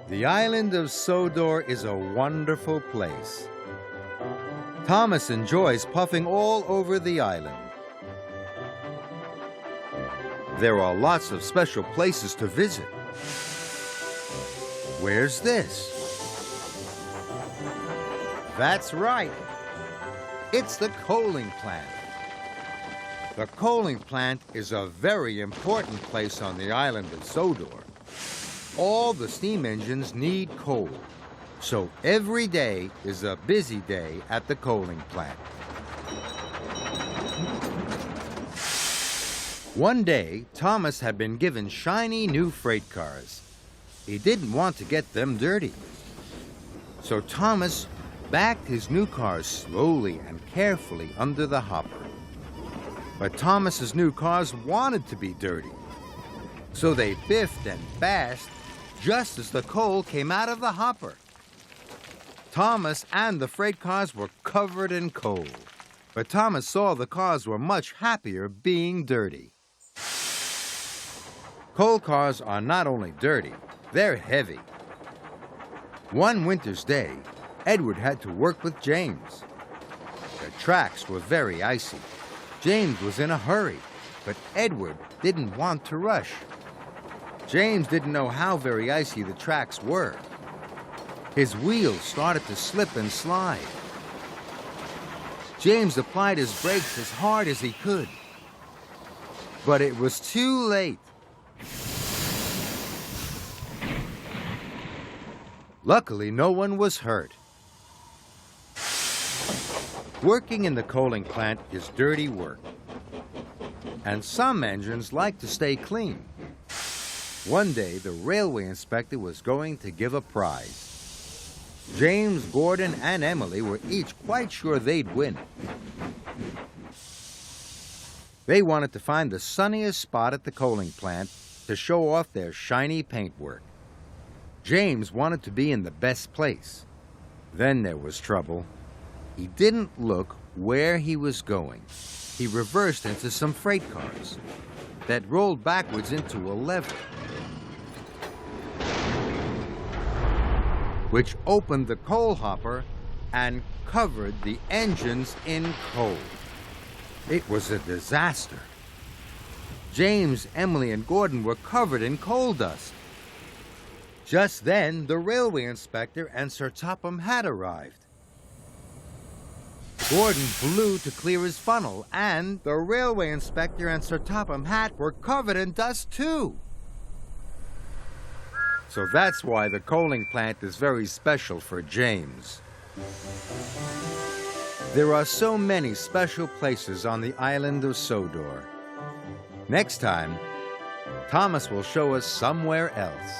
The island of Sodor is a wonderful place. Thomas enjoys puffing all over the island. There are lots of special places to visit. Where's this? That's right. It's the coaling plant. The coaling plant is a very important place on the island of Sodor. All the steam engines need coal, so every day is a busy day at the coaling plant. One day, Thomas had been given shiny new freight cars. He didn't want to get them dirty. So Thomas backed his new cars slowly and carefully under the hopper. But Thomas's new cars wanted to be dirty. So they biffed and bashed just as the coal came out of the hopper. Thomas and the freight cars were covered in coal. But Thomas saw the cars were much happier being dirty. Coal cars are not only dirty, they're heavy. One winter's day, Edward had to work with James. The tracks were very icy. James was in a hurry, but Edward didn't want to rush. James didn't know how very icy the tracks were. His wheels started to slip and slide. James applied his brakes as hard as he could. But it was too late. Luckily, no one was hurt. Working in the coaling plant is dirty work. And some engines like to stay clean. One day, the railway inspector was going to give a prize. James, Gordon, and Emily were each quite sure they'd win. They wanted to find the sunniest spot at the coaling plant to show off their shiny paintwork. James wanted to be in the best place. Then there was trouble. He didn't look where he was going. He reversed into some freight cars that rolled backwards into a lever, which opened the coal hopper and covered the engines in coal. It was a disaster. James, Emily, and Gordon were covered in coal dust. Just then, the railway inspector and Sir Topham Hatt arrived. Gordon blew to clear his funnel, and the railway inspector and Sir Topham Hatt were covered in dust too. So that's why the coaling plant is very special for James. There are so many special places on the island of Sodor. Next time, Thomas will show us somewhere else.